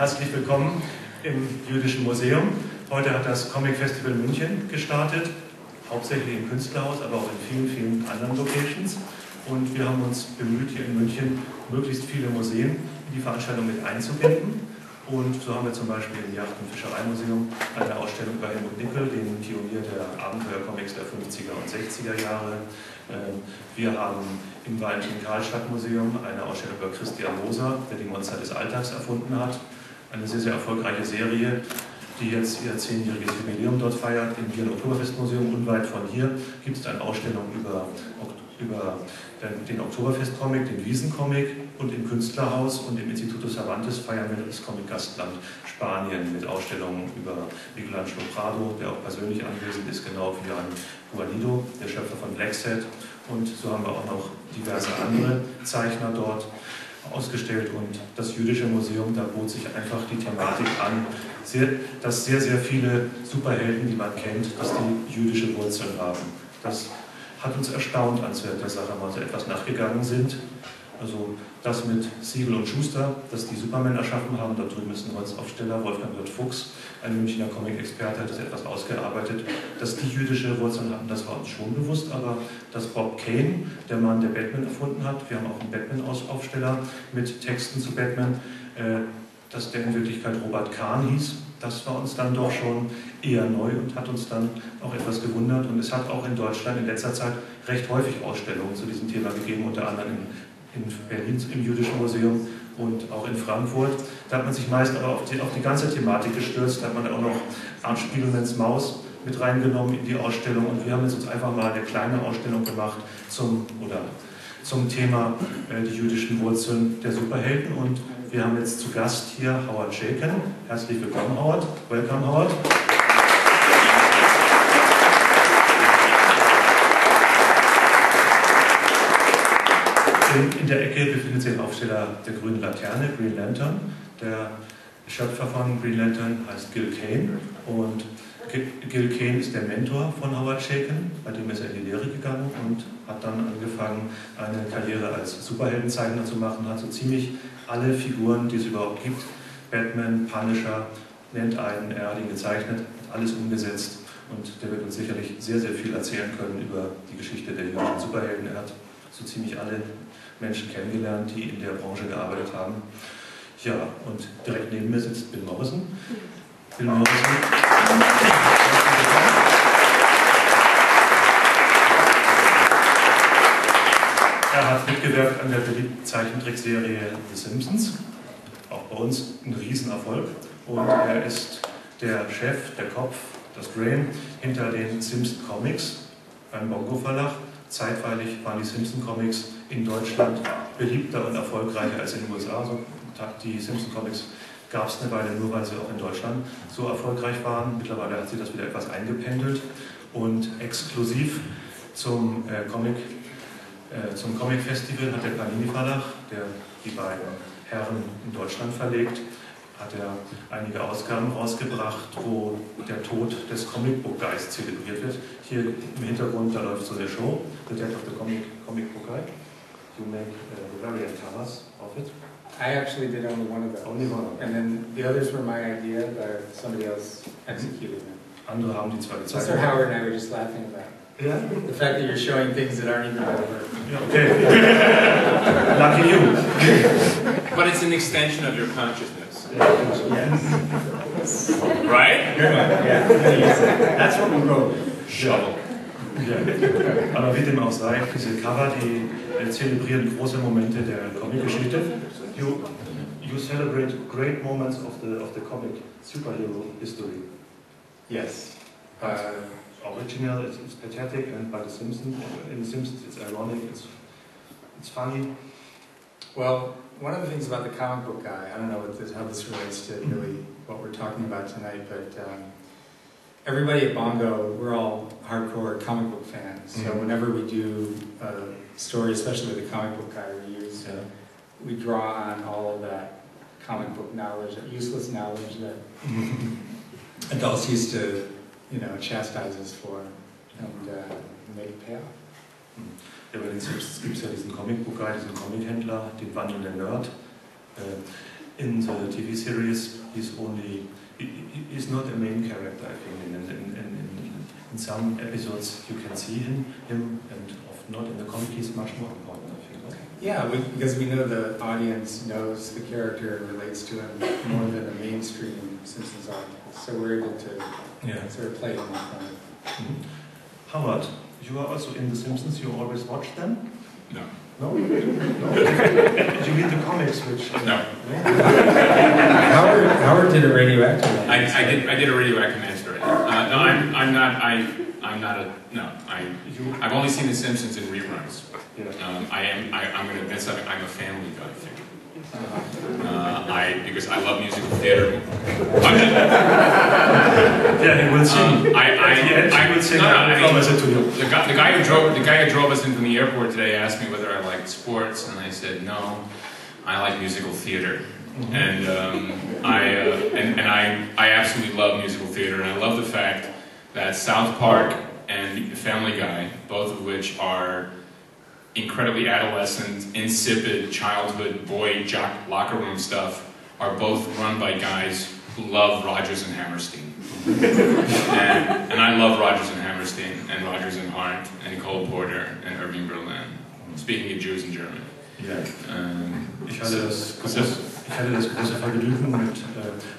Herzlich willkommen im Jüdischen Museum. Heute hat das Comicfestival München gestartet, hauptsächlich im Künstlerhaus, aber auch in vielen, vielen anderen Locations. Und wir haben uns bemüht, hier in München möglichst viele Museen in die Veranstaltung mit einzubinden. Und so haben wir zum Beispiel im Yacht- und Fischereimuseum eine Ausstellung über Helmut Nickel, den Pionier der Abenteuercomics der 50er und 60er Jahre. Wir haben im Valentin-Karlstadt-Museum eine Ausstellung über Christian Moser, der die Monster des Alltags erfunden hat. Eine sehr, sehr erfolgreiche Serie, die jetzt ihr 10-jähriges Jubiläum dort feiert. Im Wiener Oktoberfestmuseum unweit von hier gibt es eine Ausstellung über den Oktoberfest-Comic, den Wiesen-Comic, und im Künstlerhaus und im Instituto Cervantes feiern wir das Comic-Gastland Spanien mit Ausstellungen über Michelangelo Prado, der auch persönlich anwesend ist, genau wie Jan Guarnido, der Schöpfer von Black Set. Und so haben wir auch noch diverse andere Zeichner dort ausgestellt, und das Jüdische Museum, da bot sich einfach die Thematik an, dass sehr, sehr viele Superhelden, die man kennt, dass die jüdische Wurzeln haben. Das hat uns erstaunt, als wir der Sache mal so etwas nachgegangen sind. Also das mit Siegel und Schuster, dass die Superman erschaffen haben, da drüben ist ein Holzaufsteller, Wolfgang Wirt Fuchs, ein Münchner Comic-Experte, hat das etwas ausgearbeitet. Dass die jüdische Wurzeln hatten, das war uns schon bewusst, aber dass Bob Kane, der Mann, der Batman erfunden hat, wir haben auch einen Batman-Aufsteller mit Texten zu Batman, dass der in Wirklichkeit Robert Kane hieß, das war uns dann doch schon eher neu und hat uns dann auch etwas gewundert. Und es hat auch in Deutschland in letzter Zeit recht häufig Ausstellungen zu diesem Thema gegeben, unter anderem in Berlin im Jüdischen Museum und auch in Frankfurt. Da hat man sich meist aber auf die ganze Thematik gestürzt, da hat man auch noch Art Spiegelmans Maus mit reingenommen in die Ausstellung, und wir haben jetzt uns einfach mal eine kleine Ausstellung gemacht zum Thema die jüdischen Wurzeln der Superhelden. Und wir haben jetzt zu Gast hier Howard Chaykin. Herzlich willkommen, Howard. Welcome, Howard. In der Ecke befindet sich ein Aufsteller der Grünen Laterne, Grüne Laterne. Der Schöpfer von Grüne Laterne heißt Kane, und Kane ist der Mentor von Howard Chaykin, bei dem ist er in die Lehre gegangen und hat dann angefangen, eine Karriere als Superheldenzeichner zu machen, hat so ziemlich alle Figuren, die es überhaupt gibt, Batman, Punisher, nennt einen, er hat ihn gezeichnet, hat alles umgesetzt, und der wird uns sicherlich sehr, sehr viel erzählen können über die Geschichte der jüdischen Superhelden. Er hat so ziemlich alle Menschen kennengelernt, die in der Branche gearbeitet haben. Ja, und direkt neben mir sitzt Bill Morrison. Bill Morrison. Er hat mitgewirkt an der beliebten Zeichentrickserie The Simpsons, auch bei uns ein Riesenerfolg. Und er ist der Chef, der Kopf, das Brain hinter den Simpsons-Comics beim Bongo-Verlag. Zeitweilig waren die Simpsons-Comics in Deutschland beliebter und erfolgreicher als in den USA. Also die Simpsons-Comics gab es eine Weile nur, weil sie auch in Deutschland so erfolgreich waren. Mittlerweile hat sich das wieder etwas eingependelt, und exklusiv zum Comicfestival hat der Panini-Verlag, der die beiden Herren in Deutschland verlegt, hat er einige Ausgaben rausgebracht, wo der Tod des Comic-Book-Guys zelebriert wird. Hier im Hintergrund, da läuft so eine Show, The Death of the Comic Book Guy. You make variant covers of it. I actually did only one of those. Only one of them. And then the others were my idea, but somebody else executed them. Andere haben die zwei gezeichnet. Mr. Howard and I were just laughing about Yeah. the fact that you're showing things that aren't even over. Okay. Lucky you. But it's an extension of your consciousness. Yes. Right? Good one. Yeah. That's what we'll go with. Shovel. Ja. Aber wie dem auch sei, diese Cover, die zelebrieren große Momente der Comic-Geschichte. You celebrate great moments of the comic superhero history. Yes. Original, it's pathetic, and by the Simpsons, in the Simpsons it's ironic, it's funny. Well, one of the things about the comic book guy, I don't know how this relates to really what we're talking about tonight, but everybody at Bongo, we're all hardcore comic book fans. So whenever we do a story, especially with the comic book guy, we draw on all of that comic book knowledge, that useless knowledge that adults used to, chastise us for, and make it pay off. Ja, bei den Simpsons gibt es ja diesen Comic-Book-Guy, diesen Comic-Händler, den wandelnden Nerd. in the TV series, he's not a main character. I think in some episodes you can see him, and not in the comic. He's much more important, I think. Right? Yeah, because we know the audience knows the character and relates to him more than the mainstream Simpsons audience. So we're able to sort of play him in front. Mm-hmm. Howard, you are also in The Simpsons. You always watch them? No. No? No? Did you read the comics? Which no. Howard did a radioactive. I did a radioactive master. No, I've only seen The Simpsons in reruns. I'm going to admit something. I'm a Family Guy fan. Because I love musical theater. Yeah, he will sing. I will sing. I promise it to you. The guy who drove us in from the airport today asked me whether I liked sports, and I said no. I like musical theater, and I absolutely love musical theater, and I love the fact that South Park and Family Guy, both of which are incredibly adolescent, insipid, childhood, boy, jock, locker room stuff, are both run by guys who love Rodgers and Hammerstein. and I love Rodgers and Hammerstein, and Rodgers and Hart, and Cole Porter, and Irving Berlin. Speaking of Jews in Germany. Ja. Ich hatte das große Vergnügen, mit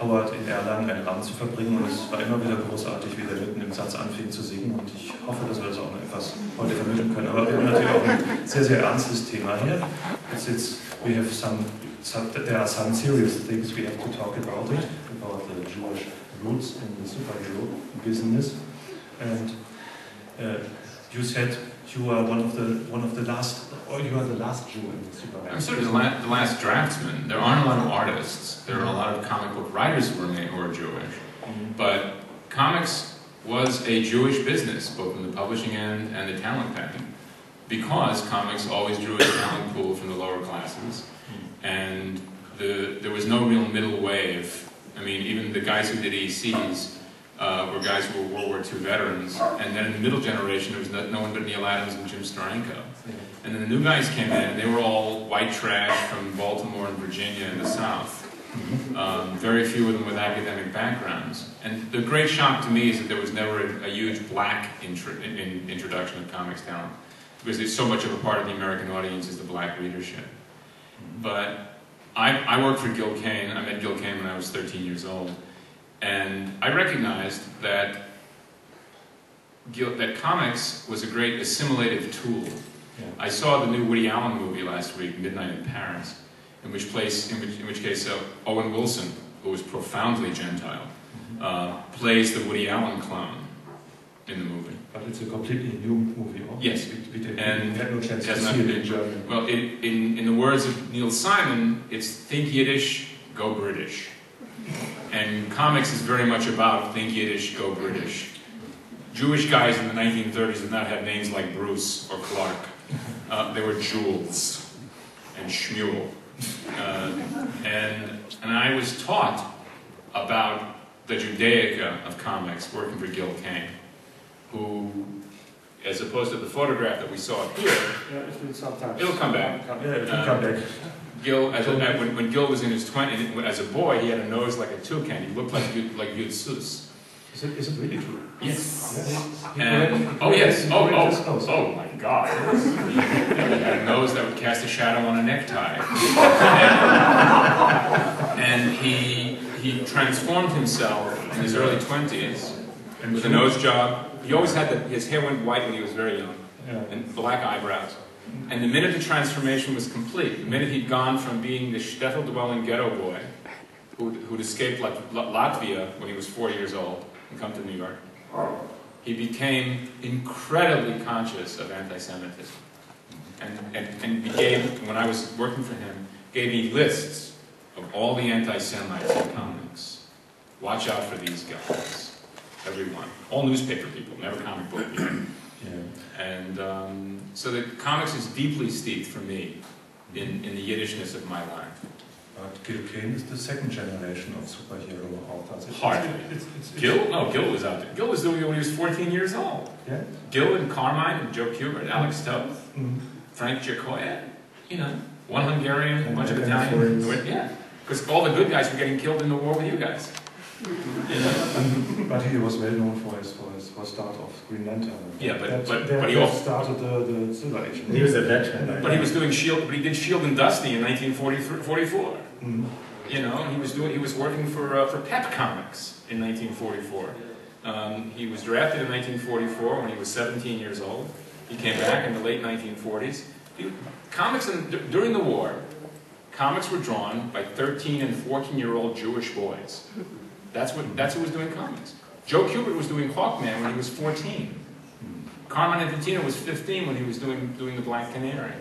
Howard in Erlangen einen Abend zu verbringen, und es war immer wieder großartig, wie der mitten im Satz anfing zu singen, und ich hoffe, dass wir das auch noch etwas heute vermitteln können. Aber wir haben natürlich auch ein sehr, sehr ernstes Thema hier. There are some serious things we have to talk about the Jewish roots in the superhero business. And you said you are one of the last, or you are the last Jew in the superhero. I'm sort of the last draftsman. There aren't a lot of artists. There are a lot of comic book writers who are Jewish. But comics was a Jewish business, both in the publishing end and the talent packing, because comics always drew a talent pool from the lower classes, and there was no real middle wave. I mean, even the guys who did ECs were guys who were World War II veterans, and then in the middle generation there was no one but Neil Adams and Jim Steranko. And then the new guys came in, and they were all white trash from Baltimore and Virginia in the South. Very few of them with academic backgrounds. And the great shock to me is that there was never a huge black introduction of comics talent, because it's so much of a part of the American audience is the black readership. But I worked for Gil Kane. I met Gil Kane when I was 13 years old. And I recognized that comics was a great assimilative tool. Yeah. I saw the new Woody Allen movie last week, Midnight in Paris, in which case Owen Wilson, who was profoundly Gentile, plays the Woody Allen clown in the movie. But it's a completely new movie. Yes. And had no chance to see it in German. Well, in the words of Neil Simon, it's think Yiddish, go British. And comics is very much about think Yiddish, go British. Jewish guys in the 1930s did not have names like Bruce or Clark. They were Jules and Shmuel. And I was taught about the Judaica of comics working for Gil Kane, who, as opposed to the photograph that we saw here, it'll come back. It'll come back. Gil, when Gil was in his 20s, as a boy, he had a nose like a toucan. He looked like Yud Sus. Is it really true? Yes. Oh yes. Oh my God. He had a nose that would cast a shadow on a necktie. And he transformed himself in his early 20s with a nose job. He always had his hair went white when he was very young, and black eyebrows. And the minute the transformation was complete, the minute he'd gone from being the shtetl-dwelling ghetto boy who'd escaped Latvia when he was 4 years old and come to New York, he became incredibly conscious of anti-Semitism. And he gave, when I was working for him, gave me lists of all the anti-Semites in comics. Watch out for these guys. Everyone. All newspaper people, never comic book people. And so the comics is deeply steeped for me in the Yiddishness of my life. But Gil Kane is the second generation of superhero authors. Hardly. Gil? No, Gil was out there. Gil was doing it when he was 14 years old. Yeah. Gil and Carmine and Joe Kubert, Alex Toth, Frank Giacoya, one Hungarian, a bunch of Italians. Yeah. Because all the good guys were getting killed in the war with you guys. But he was well known for his start of Green Lanterne. Yeah, but he also also started the Silver Age. He was a veteran. But he was doing Shield. But he did Shield and Dusty in 1944. Mm-hmm. You know, he was working for Pep Comics in 1944. He was drafted in 1944 when he was 17 years old. He came back in the late 1940s. During the war, comics were drawn by 13 and 14-year-old Jewish boys. That's who was doing comics. Joe Kubert was doing Hawkman when he was 14. Carmine Infantino was 15 when he was doing the Black Canary.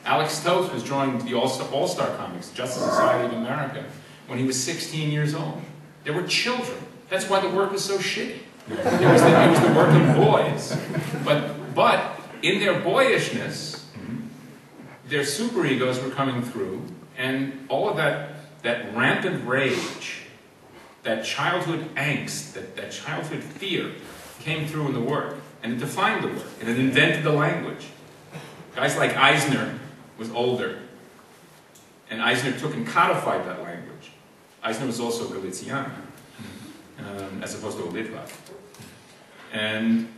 Alex Toth was drawing the All-Star Comics, Justice Society of America, when he was 16 years old. They were children. That's why the work was so shitty. It was the work of boys. But in their boyishness, their superegos were coming through, and all of that rampant rage, that childhood angst, that childhood fear came through in the work, and it defined the work, and it invented the language. Guys like Eisner was older, and Eisner took and codified that language. Eisner was also a Galician, as opposed to a Litva. And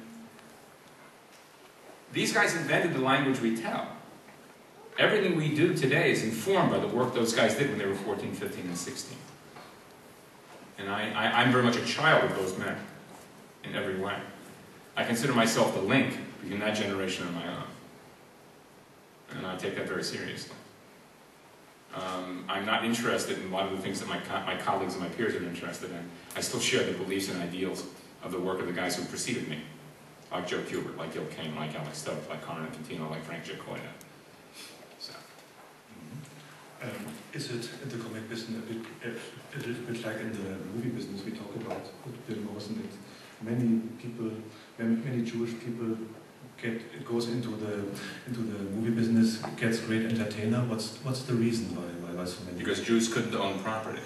these guys invented the language we tell. Everything we do today is informed by the work those guys did when they were 14, 15, and 16. And I'm very much a child of those men, in every way. I consider myself the link between that generation and my own. And I take that very seriously. I'm not interested in a lot of the things that my colleagues and my peers are interested in. I still share the beliefs and ideals of the work of the guys who preceded me, like Joe Kubert, like Gil Kane, like Alex Toth, like Carmine Infantino, like Frank Giacoya. So. Is it in the comic business a little bit like in the movie business we talk about with Bill Morrison? Many Jewish people goes into the movie business, gets great entertainer. What's the reason why so many? Because Jews couldn't own property.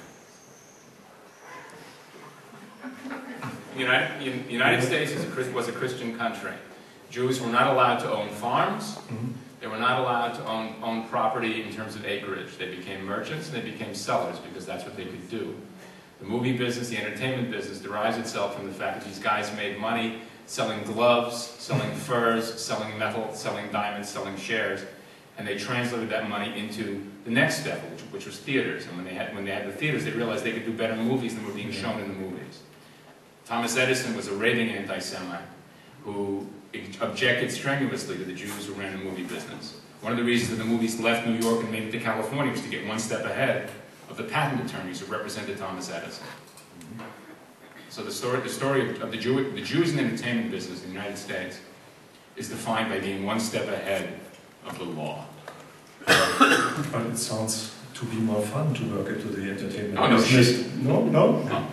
The United States was a Christian country. Jews were not allowed to own farms. Mm-hmm. They were not allowed to own property in terms of acreage. They became merchants and they became sellers because that's what they could do. The movie business, the entertainment business, derives itself from the fact that these guys made money selling gloves, selling furs, selling metal, selling diamonds, selling shares, and they translated that money into the next step, which was theaters. And when they had the theaters, they realized they could do better movies than were being shown in the movies. Thomas Edison was a raving anti-Semite who objected strenuously to the Jews who ran the movie business. One of the reasons that the movies left New York and made it to California was to get one step ahead of the patent attorneys who represented Thomas Edison. So the story of the Jews in entertainment business in the United States is defined by being one step ahead of the law. But it sounds to be more fun to work into the entertainment business. No,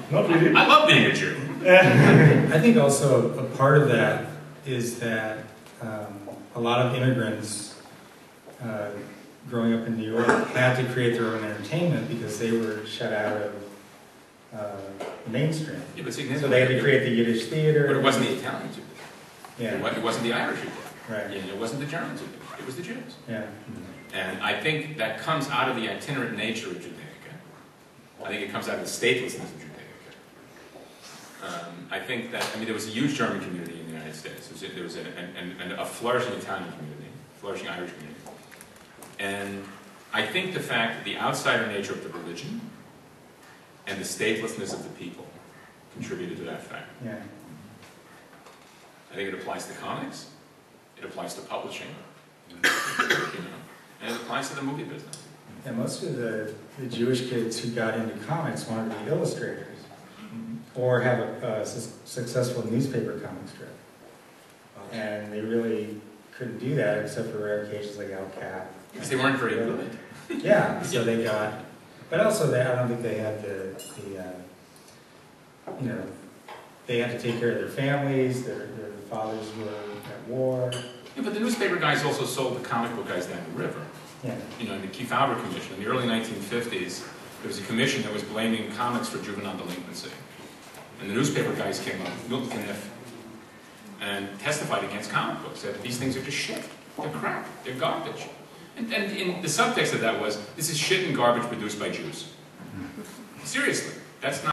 not really. I love being a Jew. I think also a part of that is that a lot of immigrants growing up in New York had to create their own entertainment because they were shut out of mainstream. Yeah, but so they had to create the Yiddish theater. But it wasn't the Italians who did it. Yeah. It wasn't the Irish who did it. Right. And it wasn't the Germans who did it. It was the Jews. Yeah. And I think that comes out of the itinerant nature of Judaica. I think it comes out of the statelessness of Judaica. I think that, there was a huge German community in the United States. There was a flourishing Italian community, flourishing Irish community. And I think the fact that the outsider nature of the religion and the statelessness of the people contributed to that fact. Yeah. I think it applies to comics, it applies to publishing, and it applies to the movie business. And most of the Jewish kids who got into comics wanted to be illustrators or have a successful newspaper comic strip. And they really couldn't do that except for rare occasions like Al Cap. Because they weren't very good. Yeah, so they got, but also I don't think they had they had to take care of their families, their fathers were at war. Yeah, but the newspaper guys also sold the comic book guys down the river. Yeah. In the Kefauver Commission, in the early 1950s, there was a commission that was blaming comics for juvenile delinquency. And the newspaper guys came up, Milton Caniff, and testified against comic books, said these things are just shit, they're crap, they're garbage. And in the subtext of that was, this is shit and garbage produced by Jews. Seriously, that's not